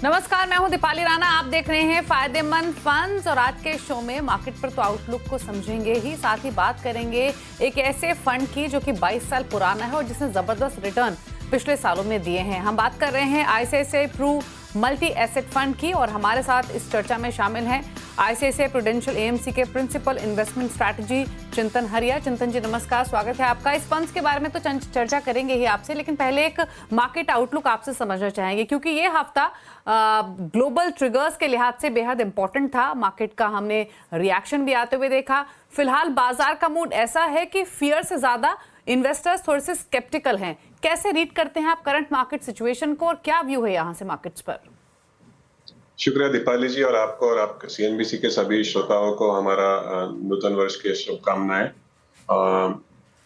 नमस्कार, मैं हूं दीपाली राणा। आप देख रहे हैं फायदेमंद फंड्स और आज के शो में मार्केट पर तो आउटलुक को समझेंगे ही, साथ ही बात करेंगे एक ऐसे फंड की जो कि 22 साल पुराना है और जिसने जबरदस्त रिटर्न पिछले सालों में दिए हैं। हम बात कर रहे हैं ICICI Pru multi asset fund की और हमारे साथ इस चर्चा में शामिल हैं आईसीआईसीआई प्रूडेंशियल एएमसी के principal investment strategy Chintan Haria. चिंतन जी नमस्कार, स्वागत है आपका। इस फंड्स के बारे में तो चर्चा करेंगे ही आपसे, लेकिन पहले एक मार्केट आउटलुक आपसे समझना चाहेंगे क्योंकि ये हफ्ता ग्लोबल ट्रिगर्स के लिहाज से बेहद इंपॉर्टेंट था। मार्केट का हमने रिएक्शन भी आते हुए देखा। फिलहाल बाजार का मूड ऐसा है कि फियर से ज्यादा इन्वेस्टर्स थोड़े से स्केप्टिकल हैं। कैसे रीड करते हैं आप करंट मार्केट सिचुएशन को और क्या व्यू है यहाँ से मार्केट्स पर? शुक्रिया दीपाली जी, और आपको और आपके सीएनबीसी के सभी श्रोताओं को हमारा नूतन वर्ष के शुभकामनाएं।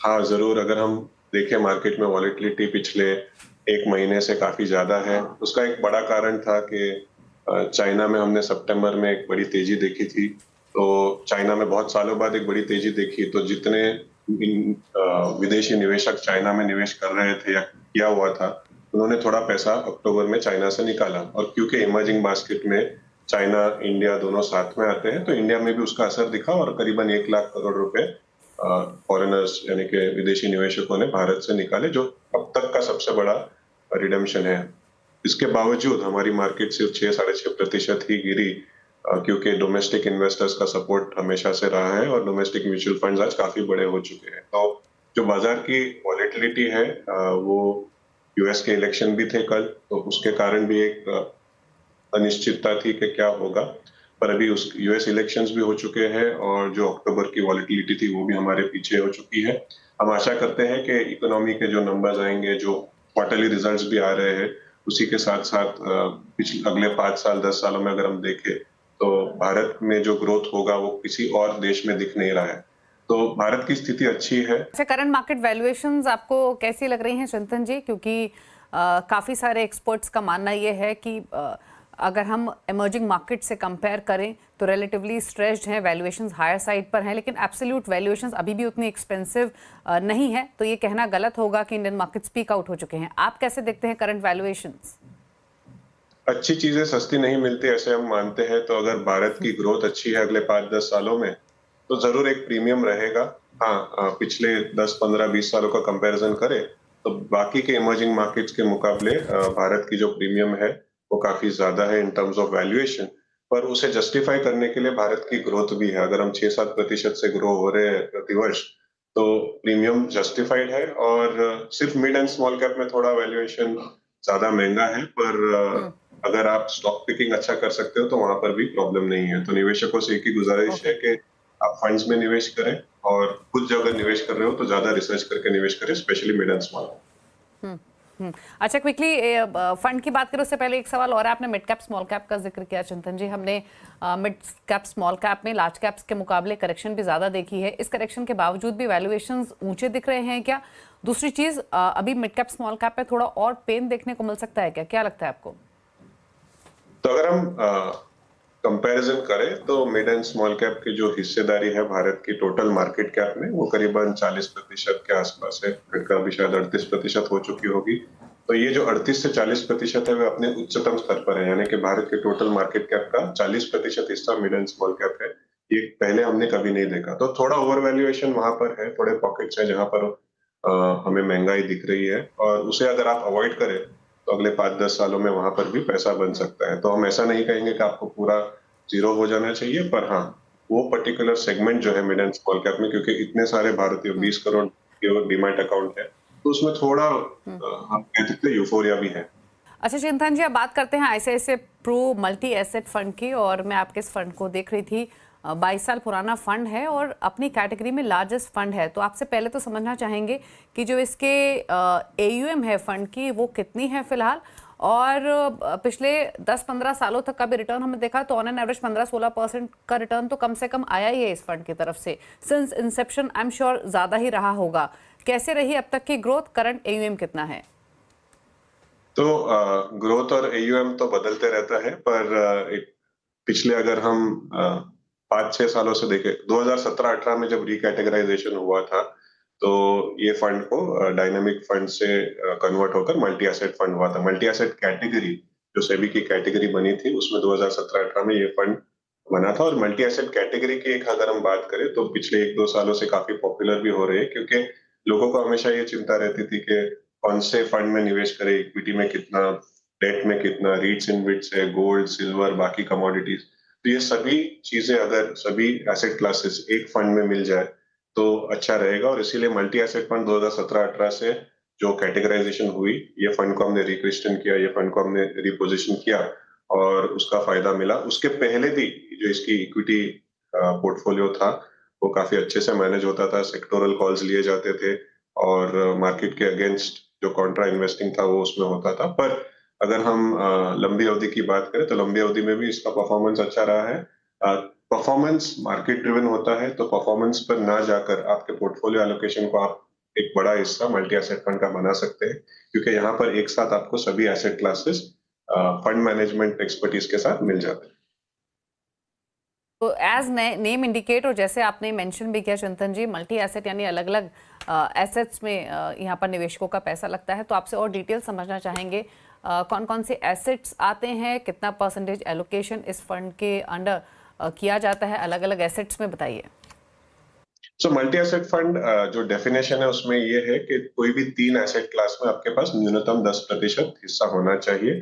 हाँ जरूर, अगर हम देखें मार्केट में वॉलेटिलिटी पिछले एक महीने से काफी ज्यादा है। उसका एक बड़ा कारण था कि चाइना में हमने सितंबर में एक बड़ी तेजी देखी थी। तो चाइना में बहुत सालों बाद एक बड़ी तेजी देखी, तो जितने विदेशी निवेशक चाइना में निवेश कर रहे थे या किया हुआ था, उन्होंने थोड़ा पैसा अक्टूबर में चाइना से निकाला। और क्योंकि इमर्जिंग बास्केट में चाइना इंडिया दोनों साथ में आते हैं, तो इंडिया में भी उसका असर दिखा और करीबन 1 लाख करोड़ रुपए फॉरेनर्स यानी कि विदेशी निवेशकों ने भारत से निकाले, जो अब तक का सबसे बड़ा रिडेम्पशन है। इसके बावजूद हमारी मार्केट सिर्फ 6-6.5% ही गिरी, क्योंकि डोमेस्टिक इन्वेस्टर्स का सपोर्ट हमेशा से रहा है और डोमेस्टिक म्यूचुअल फंड्स आज काफी बड़े हो चुके हैं। तो जो बाजार की वॉलेटिलिटी है वो यूएस के इलेक्शन भी थे कल, तो उसके कारण भी एक अनिश्चितता थी कि क्या होगा। पर अभी उस यूएस इलेक्शंस भी हो चुके हैं और जो अक्टूबर की वॉलेटिलिटी थी वो भी हमारे पीछे हो चुकी है। हम आशा करते हैं कि इकोनॉमी के जो नंबर्स आएंगे, जो क्वार्टरली रिजल्ट्स भी आ रहे हैं, उसी के साथ साथ पिछले अगले 5 साल 10 सालों में अगर हम देखें तो भारत में जो ग्रोथ होगा वो किसी और देश में दिख नहीं रहा है। तो भारत की स्थिति अच्छी है। अच्छा, करंट मार्केट वैल्यूएशंस आपको कैसी लग रही हैं चिंतन जी? क्योंकि काफी सारे एक्सपर्ट्स का मानना ये है कि अगर हम इमर्जिंग मार्केट से कंपेयर करें तो रिलेटिवली स्ट्रेस्ड हैं, वैल्यूएशंस हायर साइड पर हैं, लेकिन एब्सोल्यूट वैल्यूएशंस अभी भी उतनी एक्सपेंसिव नहीं है। तो ये कहना गलत होगा कि इंडियन मार्केट स्पीक आउट हो चुके हैं। आप कैसे देखते हैं करंट वैल्यूएशंस? अच्छी चीजें सस्ती नहीं मिलती, ऐसे हम मानते हैं। तो अगर भारत की ग्रोथ अच्छी है अगले 5-10 सालों में, तो जरूर एक प्रीमियम रहेगा। हाँ, पिछले 10, 15, 20 सालों का कंपैरिजन करें तो बाकी के इमर्जिंग मार्केट्स के मुकाबले भारत की जो प्रीमियम है वो काफी ज्यादा है इन टर्म्स ऑफ वैल्यूएशन। पर उसे जस्टिफाई करने के लिए भारत की ग्रोथ भी है। अगर हम 6-7% से ग्रो हो रहे हैं प्रतिवर्ष, तो प्रीमियम जस्टिफाइड है। और सिर्फ मिड एंड स्मॉल कैप में थोड़ा वैल्यूएशन ज्यादा महंगा है, पर अगर आप स्टॉक पिकिंग अच्छा कर सकते हो तो वहां पर भी प्रॉब्लम नहीं है। तो निवेशकों से एक ही गुजारिश है कि आप फंड्स में निवेश करें, और खुद जब अगर निवेश कर रहे हो तो ज्यादा रिसर्च करके निवेश करें, स्पेशली मिड एंड स्मॉल। अच्छा, क्विकली फंड की बात करें उससे पहले एक सवाल और है। आपने मिड कैप स्मॉल कैप का जिक्र किया चिंतन जी। हमने मिड कैप स्मॉल कैप में लार्ज कैप्स के मुकाबले करेक्शन भी ज्यादा देखी है। इस करेक्शन के बावजूद भी वैल्यूएशंस ऊंचे दिख रहे हैं क्या? दूसरी चीज, अभी मिड कैप स्मॉल कैप में थोड़ा और पेन देखने को मिल सकता है क्या? क्या लगता है आपको? तो अगर हम कंपैरिजन करें तो मिड एंड स्मॉल कैप की जो हिस्सेदारी है भारत की टोटल मार्केट कैप में, वो करीबन 40% के आसपास है। मिड का भी शायद 38% हो चुकी होगी। तो ये जो 38 से 40% है वो अपने उच्चतम स्तर पर है, यानी कि भारत के टोटल मार्केट कैप का 40% हिस्सा मिड एंड स्मॉल कैप है। ये पहले हमने कभी नहीं देखा। तो थोड़ा ओवर वैल्यूएशन वहां पर है, थोड़े पॉकेट्स हैं जहां पर हमें महंगाई दिख रही है, और उसे अगर आप अवॉइड करें तो अगले 5-10 सालों में वहां पर भी पैसा बन सकता है। तो हम ऐसा नहीं कहेंगे कि आपको पूरा जीरो हो जाना चाहिए, पर हाँ, वो पर्टिकुलर सेगमेंट जो है मिड एंड स्मॉल कैप में, क्योंकि इतने सारे भारतीय 20 करोड़ के डीमैट अकाउंट है, तो उसमें थोड़ा हम कह सकते हैं यूफोरिया भी है। अच्छा चिंतन जी, अब बात करते हैं ICICI Pru multi asset fund की। और मैं आपके इस फंड को देख रही थी, 22 साल पुराना फंड है और अपनी कैटेगरी में लार्जेस्ट फंड है। तो आपसे पहले तो समझना चाहेंगे कि जो इसके एयूएम है फंड की, वो कितनी है फिलहाल, और पिछले 10-15 सालों तक का भी रिटर्न हमने देखा तो ऑन एन एवरेज 15-16% का रिटर्न तो कम से कम आया ही है इस फंड की तरफ से। Since Inception I am sure ज्यादा ही रहा होगा। कैसे रही अब तक की ग्रोथ? करंट एयूएम कितना है? तो ग्रोथ और एयूएम तो बदलते रहता है, पर एक पिछले अगर हम 5-6 सालों से देखें, 2017-18 में जब रिकैटेगराइजेशन हुआ था, तो ये फंड को डायनामिक फंड से कन्वर्ट होकर मल्टी एसेट फंड हुआ था। मल्टी एसेट कैटेगरी जो सेबी की कैटेगरी बनी थी उसमें 2017-18 में ये फंड बना था और मल्टी एसेट कैटेगरी की एक अगर हम बात करें तो पिछले 1-2 सालों से काफी पॉपुलर भी हो रही है क्योंकि लोगों को हमेशा ये चिंता रहती थी कि कौन से फंड में निवेश करें, इक्विटी में कितना, डेट में कितना, रीट्स इनविट्स है, गोल्ड, सिल्वर, बाकी कमोडिटीज। तो ये सभी चीजें अगर सभी एसेट क्लासेस एक फंड में मिल जाए तो अच्छा रहेगा और इसीलिए मल्टी एसेट फंड 2017-18 से जो कैटेगराइजेशन हुई, ये फंड को हमने रिक्रिस्टन किया, ये फंड को हमने रिपोजिशन किया और उसका फायदा मिला। उसके पहले भी जो इसकी इक्विटी पोर्टफोलियो था, वो काफी अच्छे से मैनेज होता था, सेक्टोरल कॉल्स लिए जाते थे और मार्केट के अगेंस्ट जो कॉन्ट्रा इन्वेस्टिंग था वो उसमें होता था। पर अगर हम लंबी अवधि की बात करें तो लंबी अवधि में भी इसका परफॉर्मेंस अच्छा रहा है। परफॉर्मेंस मार्केट ड्रिवन होता है तो परफॉर्मेंस पर ना जाकर आपके पोर्टफोलियो एलोकेशन को आप एक बड़ा हिस्सा मल्टी एसेट फंड का बना सकते हैं क्योंकि यहाँ पर एक साथ आपको सभी asset classes fund management expertise के साथ मिल जाते हैं। तो एज नेम इंडिकेट और जैसे आपने मेंशन भी किया चिंतन जी, मल्टी एसेट यानी अलग अलग एसेट्स में यहाँ पर निवेशकों का पैसा लगता है। तो आपसे और डिटेल समझना चाहेंगे कौन कौन से एसेट्स आते हैं, कितना परसेंटेज एलोकेशन इस फंड के अंडर किया जाता है अलग अलग एसेट्स में, बताइए। सो मल्टी एसेट फंड जो डेफिनेशन है उसमें ये है कि कोई भी 3 एसेट क्लास में आपके पास न्यूनतम 10% हिस्सा होना चाहिए